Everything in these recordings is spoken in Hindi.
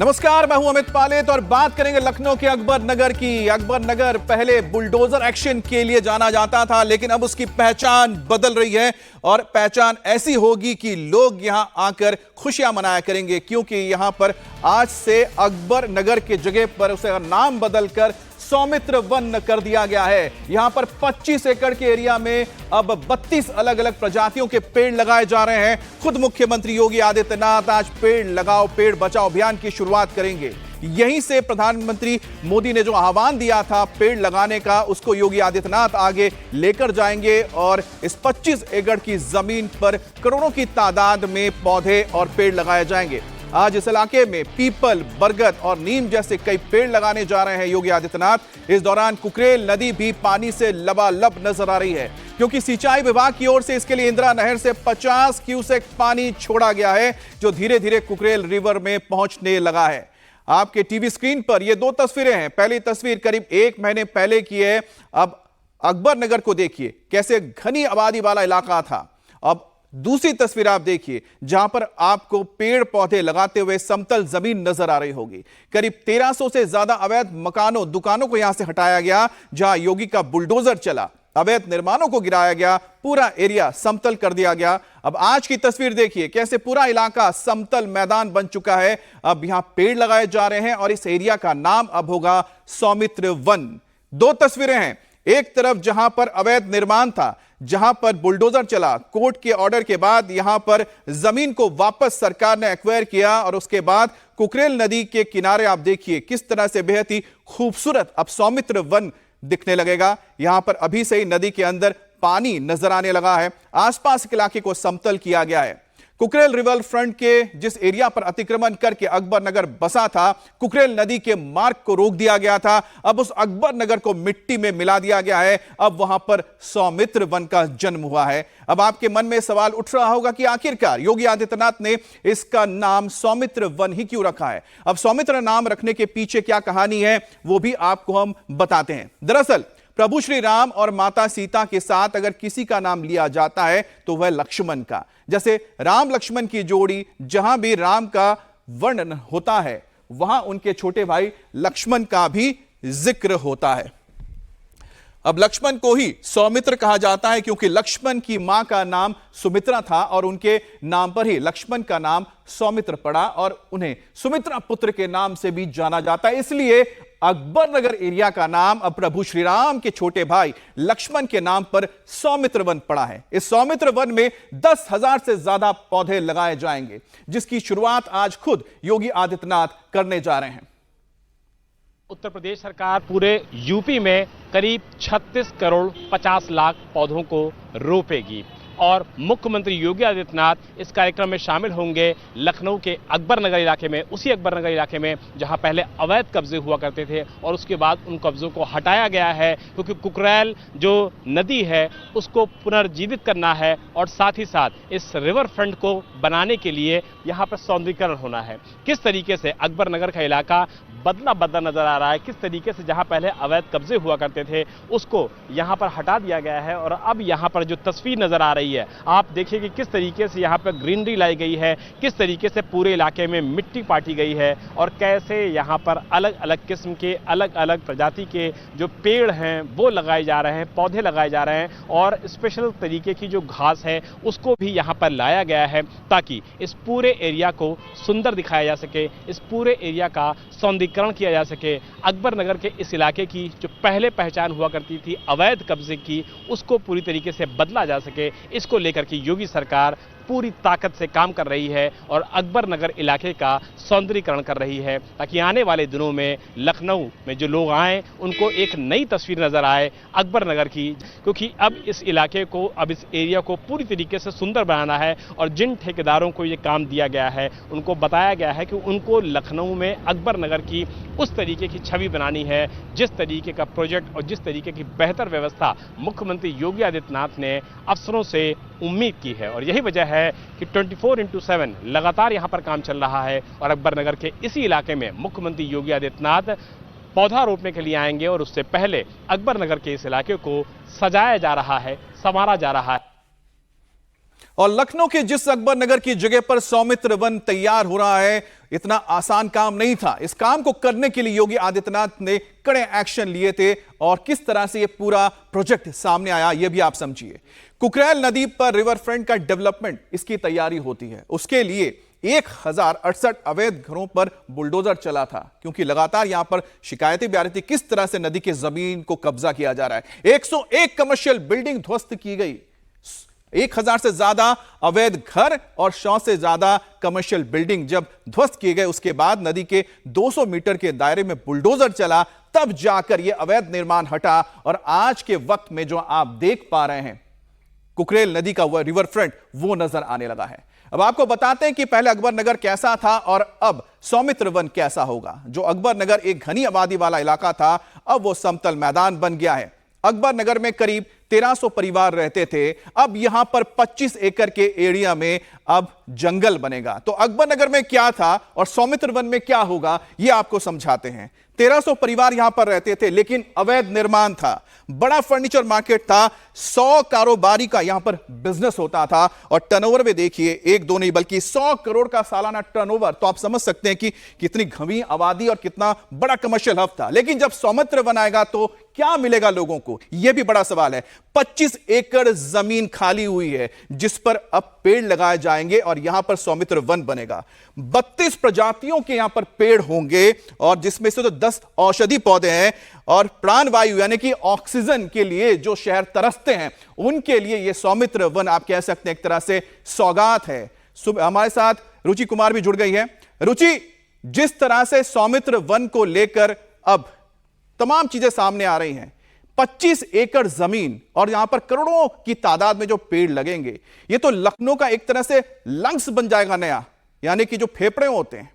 नमस्कार, मैं हूं अमित पालेत और बात करेंगे लखनऊ के अकबर नगर की। अकबर नगर पहले बुलडोजर एक्शन के लिए जाना जाता था, लेकिन अब उसकी पहचान बदल रही है और पहचान ऐसी होगी कि लोग यहां आकर खुशियां मनाया करेंगे, क्योंकि यहां पर आज से अकबर नगर के जगह पर उसे नाम बदलकर सौमित्र वन कर दिया गया है। यहां पर 25 एकड़ के एरिया में अब 32 अलग अलग प्रजातियों के पेड़ लगाए जा रहे हैं। खुद मुख्यमंत्री योगी आदित्यनाथ आज पेड़ लगाओ पेड़ बचाओ अभियान की शुरुआत करेंगे। यहीं से प्रधानमंत्री मोदी ने जो आह्वान दिया था पेड़ लगाने का, उसको योगी आदित्यनाथ आगे लेकर जाएंगे और इस 25 एकड़ की जमीन पर करोड़ों की तादाद में पौधे और पेड़ लगाए जाएंगे। आज इस इलाके में पीपल, बरगद और नीम जैसे कई पेड़ लगाने जा रहे हैं योगी आदित्यनाथ। इस दौरान कुकरेल नदी भी पानी से लबालब नजर आ रही है, क्योंकि सिंचाई विभाग की ओर से इसके लिए इंदिरा नहर से 50 क्यूसेक पानी छोड़ा गया है, जो धीरे धीरे कुकरेल रिवर में पहुंचने लगा है। आपके टीवी स्क्रीन पर ये दो तस्वीरें हैं। पहली तस्वीर करीब 1 महीने पहले की है। अब अकबर नगर को देखिए, कैसे घनी आबादी वाला इलाका था। अब दूसरी तस्वीर आप देखिए, जहां पर आपको पेड़ पौधे लगाते हुए समतल जमीन नजर आ रही होगी। करीब 1300 से ज्यादा अवैध मकानों, दुकानों को यहां से हटाया गया, जहां योगी का बुलडोजर चला, अवैध निर्माणों को गिराया गया, पूरा एरिया समतल कर दिया गया। अब आज की तस्वीर देखिए, कैसे पूरा इलाका समतल मैदान बन चुका है। अब यहां पेड़ लगाए जा रहे हैं और इस एरिया का नाम अब होगा सौमित्र वन। दो तस्वीरें हैं, एक तरफ जहां पर अवैध निर्माण था, जहां पर बुलडोजर चला, कोर्ट के ऑर्डर के बाद यहां पर जमीन को वापस सरकार ने एक्वायर किया और उसके बाद कुकरेल नदी के किनारे आप देखिए किस तरह से बेहद ही खूबसूरत अब सौमित्र वन दिखने लगेगा। यहां पर अभी से ही नदी के अंदर पानी नजर आने लगा है। आसपास के इलाके को समतल किया गया है। कुकरेल रिवर फ्रंट के जिस एरिया पर अतिक्रमण करके अकबर नगर बसा था, कुकरेल नदी के मार्ग को रोक दिया गया था। अब उस अकबर नगर को मिट्टी में मिला दिया गया है। अब वहां पर सौमित्र वन का जन्म हुआ है। अब आपके मन में सवाल उठ रहा होगा कि आखिरकार योगी आदित्यनाथ ने इसका नाम सौमित्र वन ही क्यों रखा है। अब सौमित्र नाम रखने के पीछे क्या कहानी है, वो भी आपको हम बताते हैं। दरअसल प्रभु श्री राम और माता सीता के साथ अगर किसी का नाम लिया जाता है तो वह लक्ष्मण का। जैसे राम लक्ष्मण की जोड़ी, जहां भी राम का वर्णन होता है वहां उनके छोटे भाई लक्ष्मण का भी जिक्र होता है। अब लक्ष्मण को ही सौमित्र कहा जाता है, क्योंकि लक्ष्मण की मां का नाम सुमित्रा था और उनके नाम पर ही लक्ष्मण का नाम सौमित्र पड़ा और उन्हें सुमित्रा पुत्र के नाम से भी जाना जाता है। इसलिए अकबर नगर एरिया का नाम अब प्रभु श्री राम के छोटे भाई लक्ष्मण के नाम पर सौमित्र वन पड़ा है। इस सौमित्र वन में 10,000 से ज्यादा पौधे लगाए जाएंगे, जिसकी शुरुआत आज खुद योगी आदित्यनाथ करने जा रहे हैं। उत्तर प्रदेश सरकार पूरे यूपी में करीब 36 करोड़ 50 लाख पौधों को रोपेगी और मुख्यमंत्री योगी आदित्यनाथ इस कार्यक्रम में शामिल होंगे लखनऊ के अकबर नगर इलाके में, उसी अकबर नगर इलाके में जहां पहले अवैध कब्जे हुआ करते थे और उसके बाद उन कब्जों को हटाया गया है, क्योंकि कुकरेल जो नदी है उसको पुनर्जीवित करना है और साथ ही साथ इस रिवर फ्रंट को बनाने के लिए यहाँ पर सौंदर्यीकरण होना है। किस तरीके से अकबर नगर का इलाका बदला बदला नजर आ रहा है, किस तरीके से जहां पहले अवैध कब्जे हुआ करते थे उसको यहां पर हटा दिया गया है और अब यहां पर जो तस्वीर नजर आ रही है, आप देखिए कि किस तरीके से यहां पर ग्रीनरी लाई गई है, किस तरीके से पूरे इलाके में मिट्टी पाटी गई है और कैसे यहां पर अलग अलग किस्म के अलग अलग प्रजाति के जो पेड़ हैं वो लगाए जा रहे हैं, पौधे लगाए जा रहे हैं और स्पेशल तरीके की जो घास है उसको भी यहां पर लाया गया है, ताकि इस पूरे एरिया को सुंदर दिखाया जा सके, इस पूरे एरिया का सौंदर्यीकरण किया जा सके। अकबर नगर के इस इलाके की जो पहले पहचान हुआ करती थी अवैध कब्जे की, उसको पूरी तरीके से बदला जा सके, इसको लेकर के योगी सरकार पूरी ताकत से काम कर रही है और अकबर नगर इलाके का सौंदर्यीकरण कर रही है, ताकि आने वाले दिनों में लखनऊ में जो लोग आए उनको एक नई तस्वीर नजर आए अकबर नगर की। क्योंकि अब इस इलाके को, अब इस एरिया को पूरी तरीके से सुंदर बनाना है और जिन ठेकेदारों को ये काम दिया गया है उनको बताया गया है कि उनको लखनऊ में अकबर नगर की उस तरीके की छवि बनानी है, जिस तरीके का प्रोजेक्ट और जिस तरीके की बेहतर व्यवस्था मुख्यमंत्री योगी आदित्यनाथ ने अफसरों से उम्मीद की है। और यही वजह है कि 24/7 लगातार यहां पर काम चल रहा है और अकबर नगर के इसी इलाके में मुख्यमंत्री योगी आदित्यनाथ पौधा रोपने के लिए आएंगे और उससे पहले अकबर नगर के इस इलाके को सजाया जा रहा है, संवारा जा रहा है। और लखनऊ के जिस अकबर नगर की जगह पर सौमित्र वन तैयार हो रहा है, इतना आसान काम नहीं था। इस काम को करने के लिए योगी आदित्यनाथ ने कड़े एक्शन लिए थे और किस तरह से यह पूरा प्रोजेक्ट सामने आया यह भी आप समझिए। कुकरेल नदी पर रिवर फ्रंट का डेवलपमेंट, इसकी तैयारी होती है। उसके लिए 1068 अवैध घरों पर बुलडोजर चला था, क्योंकि लगातार यहां पर शिकायतें भी आ रही थी किस तरह से नदी की जमीन को कब्जा किया जा रहा है। 101 कमर्शियल बिल्डिंग ध्वस्त की गई, 1000 से ज्यादा अवैध घर और 100 से ज्यादा कमर्शियल बिल्डिंग जब ध्वस्त किए गए, उसके बाद नदी के 200 मीटर के दायरे में बुलडोजर चला, तब जाकर यह अवैध निर्माण हटा। और आज के वक्त में जो आप देख पा रहे हैं कुकरेल नदी का वह रिवर फ्रंट, वो नजर आने लगा है। अब आपको बताते हैं कि पहले अकबर नगर कैसा था और अब सौमित्र वन कैसा होगा। जो अकबर नगर एक घनी आबादी वाला इलाका था, अब वो समतल मैदान बन गया है। अकबर नगर में करीब 1300 परिवार रहते थे, अब यहां पर 25 एकड़ के एरिया में अब जंगल बनेगा। तो अकबर नगर में क्या था और सौमित्र वन में क्या होगा, यह आपको समझाते हैं। 1300 परिवार यहां पर रहते थे, लेकिन अवैध निर्माण था, बड़ा फर्नीचर मार्केट था, 100 कारोबारी का यहां पर बिजनेस होता था। और टर्नओवर में देखिए, एक दो नहीं बल्कि 100 करोड़ का सालाना टर्नओवर। तो आप समझ सकते हैं कि कितनी घनी आबादी और कितना बड़ा कमर्शियल हब था। लेकिन जब सौमित्र वन आएगा तो क्या मिलेगा लोगों को, यह भी बड़ा सवाल है। 25 एकड़ जमीन खाली हुई है जिस पर अब पेड़ लगाए जाएंगे और यहां पर सौमित्र वन बनेगा। 32 प्रजातियों के यहां पर पेड़ होंगे और जिसमें से तो 10 औषधि पौधे हैं। और प्राणवायु यानी कि ऑक्सीजन के लिए जो शहर तरसते हैं, उनके लिए यह सौमित्र वन आप कह सकते हैं एक तरह से सौगात है। हमारे साथ रुचि कुमार भी जुड़ गई है। रुचि, जिस तरह से सौमित्र वन को लेकर अब तमाम चीजें सामने आ रही हैं, 25 एकड़ जमीन और यहां पर करोड़ों की तादाद में जो पेड़ लगेंगे, ये तो लखनऊ का एक तरह से लंग्स बन जाएगा नया, यानी कि जो फेफड़े होते हैं।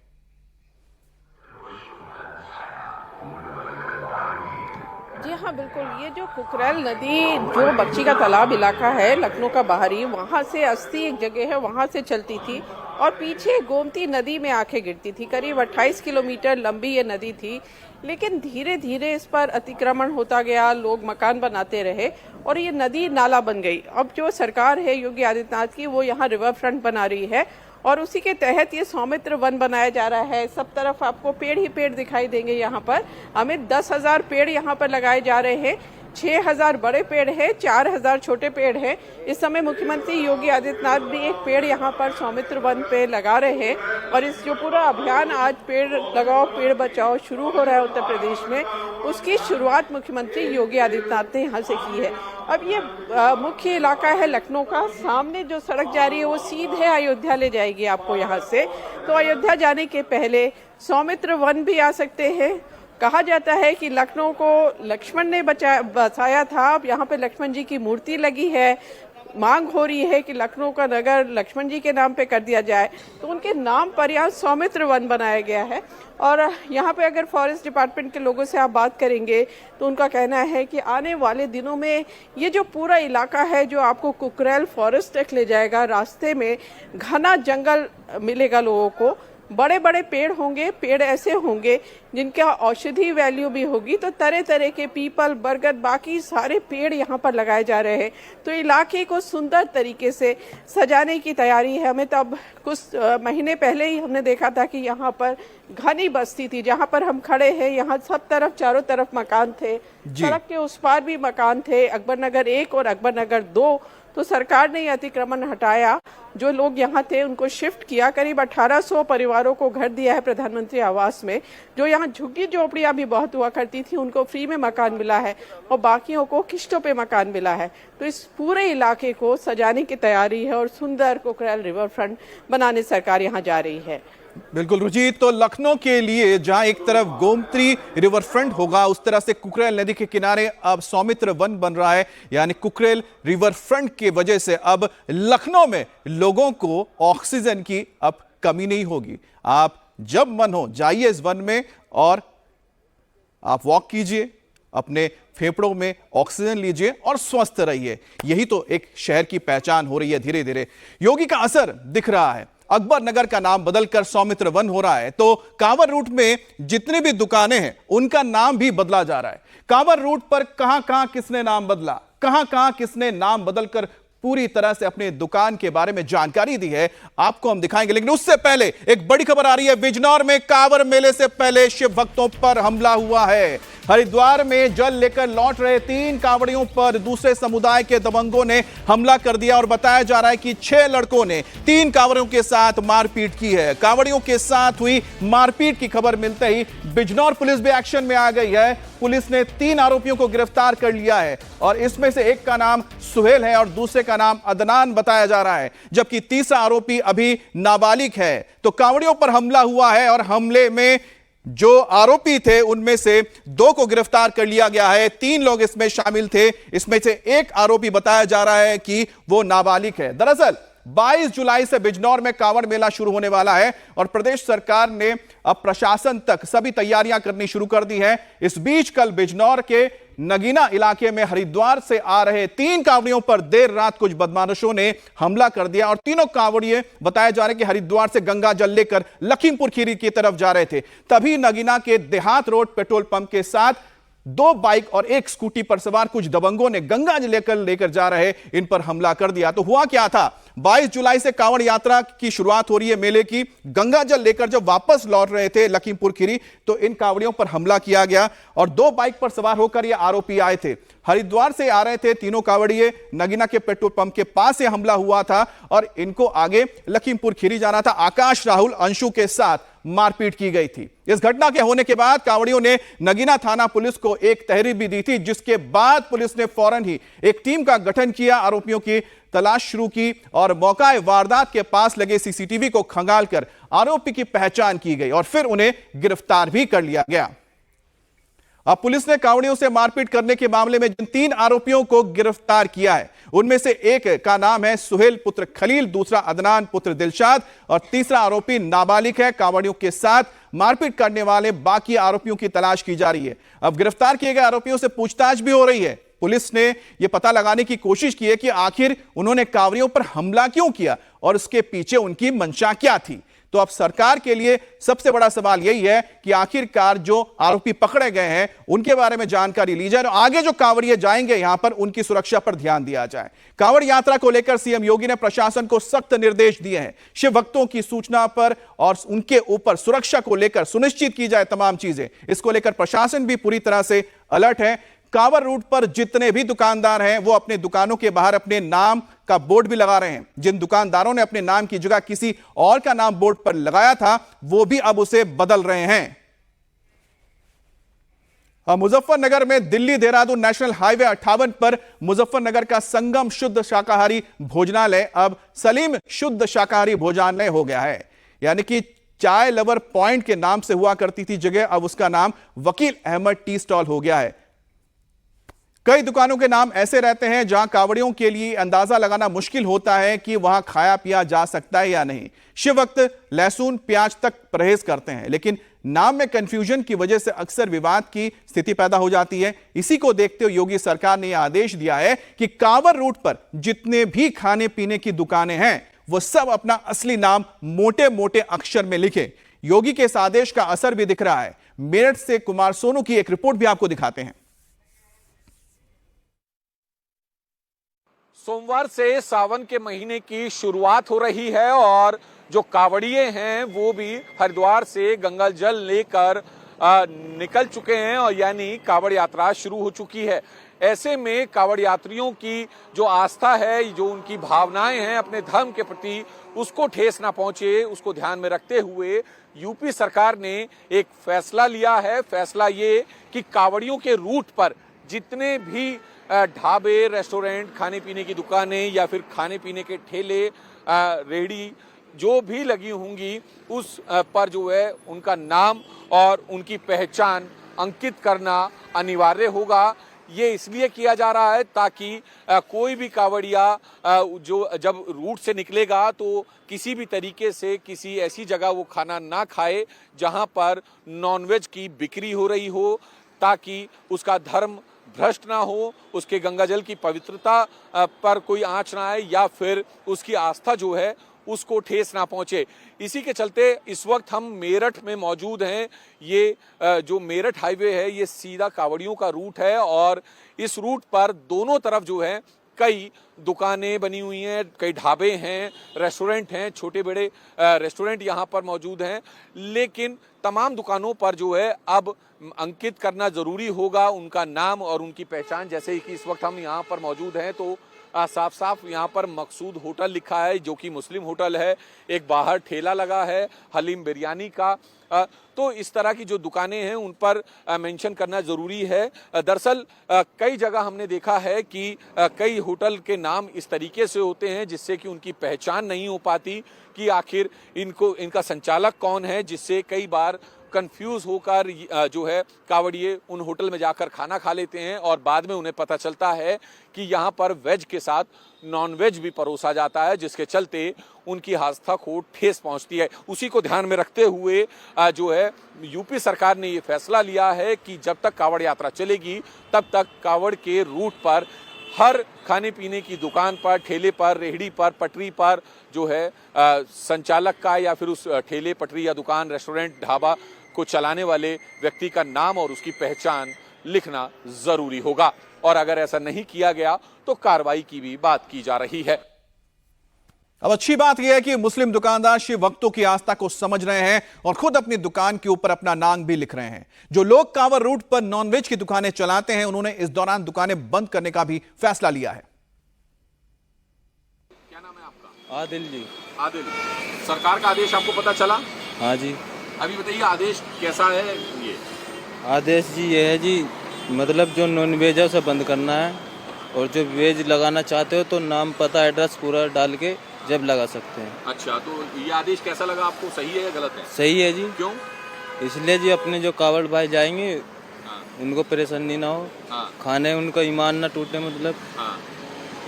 जी हाँ, बिल्कुल। ये जो कुकरेल नदी, जो बच्ची का तालाब इलाका है लखनऊ का बाहरी, वहाँ से अस्थि एक जगह है, वहाँ से चलती थी और पीछे गोमती नदी में आके गिरती थी। करीब 28 किलोमीटर लंबी ये नदी थी, लेकिन धीरे धीरे इस पर अतिक्रमण होता गया, लोग मकान बनाते रहे और ये नदी नाला बन गई। अब जो सरकार है योगी आदित्यनाथ की, वो यहाँ रिवर फ्रंट बना रही है और उसी के तहत ये सौमित्र वन बनाया जा रहा है। सब तरफ आपको पेड़ ही पेड़ दिखाई देंगे। यहाँ पर हमें 10,000 पेड़ यहाँ पर लगाए जा रहे हैं। 6,000 बड़े पेड़ हैं, 4,000 छोटे पेड़ हैं। इस समय मुख्यमंत्री योगी आदित्यनाथ भी एक पेड़ यहाँ पर सौमित्र वन पे लगा रहे हैं और इस जो पूरा अभियान आज पेड़ लगाओ पेड़ बचाओ शुरू हो रहा है उत्तर प्रदेश में, उसकी शुरुआत मुख्यमंत्री योगी आदित्यनाथ ने यहाँ से की है। अब ये मुख्य इलाका है लखनऊ का, सामने जो सड़क जा रही है वो सीधे अयोध्या ले जाएगी आपको यहाँ से। तो अयोध्या जाने के पहले सौमित्र वन भी आ सकते हैं। कहा जाता है कि लखनऊ को लक्ष्मण ने बसाया था, अब यहाँ पे लक्ष्मण जी की मूर्ति लगी है। मांग हो रही है कि लखनऊ का नगर लक्ष्मण जी के नाम पे कर दिया जाए, तो उनके नाम पर यहाँ सौमित्र वन बनाया गया है। और यहाँ पे अगर फॉरेस्ट डिपार्टमेंट के लोगों से आप बात करेंगे तो उनका कहना है कि आने वाले दिनों में ये जो पूरा इलाका है जो आपको कुकरेल फॉरेस्ट तक ले जाएगा, रास्ते में घना जंगल मिलेगा लोगों को, बड़े बड़े पेड़ होंगे, पेड़ ऐसे होंगे जिनका औषधि वैल्यू भी होगी। तो तरह तरह के पीपल, बरगद, बाकी सारे पेड़ यहाँ पर लगाए जा रहे हैं। तो इलाके को सुंदर तरीके से सजाने की तैयारी है। हमें तब कुछ महीने पहले ही हमने देखा था कि यहाँ पर घनी बस्ती थी, जहाँ पर हम खड़े हैं यहाँ सब तरफ चारों तरफ मकान थे, सड़क के उस पार भी मकान थे, अकबर नगर 1 और अकबर नगर 2। तो सरकार ने अतिक्रमण हटाया, जो लोग यहाँ थे उनको शिफ्ट किया। करीब 1800 परिवारों को घर दिया है प्रधानमंत्री आवास में। जो यहाँ झुग्गी झोपड़ियाँ भी बहुत हुआ करती थी उनको फ्री में मकान मिला है और बाकियों को किश्तों पे मकान मिला है। तो इस पूरे इलाके को सजाने की तैयारी है और सुंदर कुकरेल रिवर फ्रंट बनाने सरकार यहाँ जा रही है। बिल्कुल रुचि, तो लखनऊ के लिए जहां एक तरफ गोमती रिवर फ्रंट होगा, उस तरह से कुकरेल नदी के किनारे अब सौमित्र वन बन रहा है। यानी कुकरेल रिवर फ्रंट की वजह से अब लखनऊ में लोगों को ऑक्सीजन की अब कमी नहीं होगी। आप जब मन हो जाइए इस वन में और आप वॉक कीजिए, अपने फेफड़ों में ऑक्सीजन लीजिए और स्वस्थ रहिए। यही तो एक शहर की पहचान हो रही है। धीरे धीरे योगी का असर दिख रहा है। अकबर नगर का नाम बदलकर सौमित्र वन हो रहा है, तो कांवर रूट में जितनी भी दुकानें हैं उनका नाम भी बदला जा रहां है। कांवर रूट पर कहां कहां किसने नाम बदला, कहां कहां किसने नाम बदलकर पूरी तरह से अपने दुकान के बारे में जानकारी दी है, आपको हम दिखाएंगे। लेकिन उससे पहले एक बड़ी खबर आ रही है। बिजनौर में कांवड़ मेले से पहले शिव भक्तों पर हमला हुआ है। हरिद्वार में जल लेकर लौट रहे 3 कांवड़ियों पर दूसरे समुदाय के दबंगों ने हमला कर दिया और बताया जा रहा है कि 6 लड़कों ने 3 कांवड़ियों के साथ मारपीट की है। कांवड़ियों के साथ हुई मारपीट की खबर मिलते ही बिजनौर पुलिस भी एक्शन में आ गई है। पुलिस ने 3 आरोपियों को गिरफ्तार कर लिया है और इसमें से एक का नाम सुहेल है और दूसरे का नाम अदनान बताया जा रहा है, जबकि तीसरा आरोपी अभी नाबालिग है। तो कांवड़ियों पर हमला हुआ है और हमले में जो आरोपी थे उनमें से 2 को गिरफ्तार कर लिया गया है। 3 लोग इसमें शामिल थे। इसमें से एक आरोपी बताया जा रहा है कि वो नाबालिग है। दरअसल 22 जुलाई से बिजनौर में कांवड़ मेला शुरू होने वाला है और प्रदेश सरकार ने अब प्रशासन तक सभी तैयारियां करनी शुरू कर दी हैं। इस बीच कल बिजनौर के नगीना इलाके में हरिद्वार से आ रहे 3 कांवड़ियों पर देर रात कुछ बदमाशों ने हमला कर दिया और तीनों कांवड़िए बताया जा रहा है कि हरिद्वार से गंगा जल लेकर लखीमपुर खीरी की तरफ जा रहे थे। तभी नगीना के देहात रोड पेट्रोल पंप के साथ 2 बाइक और 1 स्कूटी पर सवार कुछ दबंगों ने गंगा जल लेकर जा रहे इन पर हमला कर दिया। तो हुआ क्या था, 22 जुलाई से कांवड़ यात्रा की शुरुआत हो रही है मेले की। गंगा जल लेकर जब वापस लौट रहे थे लखीमपुर खीरी तो इन कांवड़ियों पर हमला किया गया और 2 बाइक पर सवार होकर ये आरोपी आए थे। हरिद्वार से आ रहे थे तीनों कांवड़िए। नगीना के पेट्रोल पंप के पास से हमला हुआ था और इनको आगे लखीमपुर खीरी जाना था। आकाश, राहुल, अंशु के साथ मारपीट की गई थी। इस घटना के होने के बाद कांवड़ियों ने नगीना थाना पुलिस को एक तहरीर भी दी थी, जिसके बाद पुलिस ने फौरन ही एक टीम का गठन किया, आरोपियों की तलाश शुरू की और मौका वारदात के पास लगे सीसीटीवी को खंगालकर आरोपी की पहचान की गई और फिर उन्हें गिरफ्तार भी कर लिया गया। अब पुलिस ने कांवड़ियों से मारपीट करने के मामले में जिन 3 आरोपियों को गिरफ्तार किया है उनमें से एक का नाम है सुहेल पुत्र खलील, दूसरा अदनान पुत्र दिलशाद और तीसरा आरोपी नाबालिग है। कांवड़ियों के साथ मारपीट करने वाले बाकी आरोपियों की तलाश की जा रही है। अब गिरफ्तार किए गए आरोपियों से पूछताछ भी हो रही है। पुलिस ने यह पता लगाने की कोशिश की है कि आखिर उन्होंने कांवड़ियों पर हमला क्यों किया और उसके पीछे उनकी मंशा क्या थी। तो अब सरकार के लिए सबसे बड़ा सवाल यही है कि आखिरकार जो आरोपी पकड़े गए हैं उनके बारे में जानकारी ली जाए और आगे जो कांवड़िए जाएंगे यहां पर उनकी सुरक्षा पर ध्यान दिया जाए। कांवड़ यात्रा को लेकर सीएम योगी ने प्रशासन को सख्त निर्देश दिए हैं। शिव भक्तों की सूचना पर और उनके ऊपर सुरक्षा को लेकर सुनिश्चित की जाए तमाम चीजें। इसको लेकर प्रशासन भी पूरी तरह से अलर्ट है। कांवड़ रूट पर जितने भी दुकानदार हैं वो अपने दुकानों के बाहर अपने नाम का बोर्ड भी लगा रहे हैं। जिन दुकानदारों ने अपने नाम की जगह किसी और का नाम बोर्ड पर लगाया था वो भी अब उसे बदल रहे हैं। मुजफ्फरनगर में दिल्ली देहरादून नेशनल हाईवे 58 पर मुजफ्फरनगर का संगम शुद्ध शाकाहारी भोजनालय अब सलीम शुद्ध शाकाहारी भोजनालय हो गया है। यानी कि चाय लवर पॉइंट के नाम से हुआ करती थी जगह, अब उसका नाम वकील अहमद टी स्टॉल हो गया है। कई दुकानों के नाम ऐसे रहते हैं जहां कांवड़ियों के लिए अंदाजा लगाना मुश्किल होता है कि वहां खाया पिया जा सकता है या नहीं। शिव भक्त लहसुन प्याज तक परहेज करते हैं, लेकिन नाम में कंफ्यूजन की वजह से अक्सर विवाद की स्थिति पैदा हो जाती है। इसी को देखते हुए योगी सरकार ने यह आदेश दिया है कि कांवड़ रूट पर जितने भी खाने पीने की दुकानें हैं वो सब अपना असली नाम मोटे मोटे अक्षर में लिखें। योगी के इस आदेश का असर भी दिख रहा है। मेरठ से कुमार सोनू की एक रिपोर्ट भी आपको दिखाते हैं। सोमवार से सावन के महीने की शुरुआत हो रही है और जो कांवड़िए हैं वो भी हरिद्वार से गंगा जल लेकर निकल चुके हैं और यानी कांवड़ यात्रा शुरू हो चुकी है। ऐसे में कांवड़ यात्रियों की जो आस्था है, जो उनकी भावनाएं हैं अपने धर्म के प्रति, उसको ठेस ना पहुंचे, उसको ध्यान में रखते हुए यूपी सरकार ने एक फैसला लिया है। फैसला ये कि कांवड़ियों के रूट पर जितने भी ढाबे, रेस्टोरेंट, खाने पीने की दुकानें या फिर खाने पीने के ठेले, रेहड़ी जो भी लगी होंगी उस पर जो है उनका नाम और उनकी पहचान अंकित करना अनिवार्य होगा। ये इसलिए किया जा रहा है ताकि कोई भी कांवड़िया जो जब रूट से निकलेगा तो किसी भी तरीके से किसी ऐसी जगह वो खाना ना खाए जहां पर नॉनवेज की बिक्री हो रही हो, ताकि उसका धर्म भ्रष्ट ना हो, उसके गंगाजल की पवित्रता पर कोई आंच ना आए या फिर उसकी आस्था जो है उसको ठेस ना पहुंचे। इसी के चलते इस वक्त हम मेरठ में मौजूद हैं। ये जो मेरठ हाईवे है ये सीधा कांवड़ियों का रूट है और इस रूट पर दोनों तरफ जो है कई दुकानें बनी हुई हैं, कई ढाबे हैं, रेस्टोरेंट हैं, छोटे बड़े रेस्टोरेंट यहाँ पर मौजूद हैं। लेकिन तमाम दुकानों पर जो है अब अंकित करना जरूरी होगा उनका नाम और उनकी पहचान। जैसे कि इस वक्त हम यहाँ पर मौजूद हैं तो साफ साफ यहाँ पर मकसूद होटल लिखा है, जो कि मुस्लिम होटल है। एक बाहर ठेला लगा है हलीम बिरयानी का। तो इस तरह की जो दुकानें हैं उन पर मेंशन करना जरूरी है। दरअसल कई जगह हमने देखा है कि कई होटल के नाम इस तरीके से होते हैं जिससे कि उनकी पहचान नहीं हो पाती कि आखिर इनका संचालक कौन है, जिससे कई बार कंफ्यूज होकर जो है कावड़िए उन होटल में जाकर खाना खा लेते हैं और बाद में उन्हें पता चलता है कि यहाँ पर वेज के साथ नॉन वेज भी परोसा जाता है, जिसके चलते उनकी आस्था को ठेस पहुंचती है। उसी को ध्यान में रखते हुए जो है यूपी सरकार ने ये फैसला लिया है कि जब तक कावड़ यात्रा चलेगी तब तक कावड़ के रूट पर हर खाने पीने की दुकान पर, ठेले पर, रेहड़ी पर, पटरी पर जो है संचालक का या फिर उस ठेले, पटरी या दुकान, रेस्टोरेंट, ढाबा को चलाने वाले व्यक्ति का नाम और उसकी पहचान लिखना जरूरी होगा। और अगर ऐसा नहीं किया गया तो कार्रवाई की भी बात की जा रही है। अब अच्छी बात यह है कि मुस्लिम दुकानदार शिव भक्तों की आस्था को समझ रहे हैं और खुद अपनी दुकान के ऊपर अपना नाम भी लिख रहे हैं। जो लोग कांवड़ रूट पर नॉनवेज की दुकानें चलाते हैं उन्होंने इस दौरान दुकानें बंद करने का भी फैसला लिया है। क्या नाम है आपका? आदिल जी। आदिल, सरकार का आदेश आपको पता चला? हाँ जी। अभी बताइए आदेश कैसा है ये? आदेश जी ये है जी, मतलब जो नॉन वेज है उसे बंद करना है और जो वेज लगाना चाहते हो तो नाम, पता, एड्रेस पूरा डाल के जब लगा सकते हैं। अच्छा, तो ये आदेश कैसा लगा आपको? सही है या गलत है? सही है जी। क्यों? इसलिए जी अपने जो कावड़ भाई जाएंगे हाँ। उनको परेशानी ना हो, हाँ। खाने उनका ईमान ना टूटे, मतलब हाँ।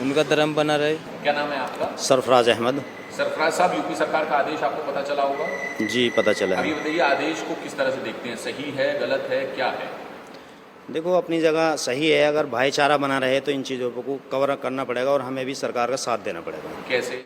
उनका धर्म बना रहे। क्या नाम है आपका? सरफराज अहमद। सरफराज साहब, यूपी सरकार का आदेश आपको पता चला होगा? जी पता चला है। अभी बताइए आदेश को किस तरह से देखते हैं, सही है, गलत है, क्या है? देखो अपनी जगह सही है, अगर भाईचारा बना रहे तो इन चीज़ों को कवर करना पड़ेगा और हमें भी सरकार का साथ देना पड़ेगा। कैसे?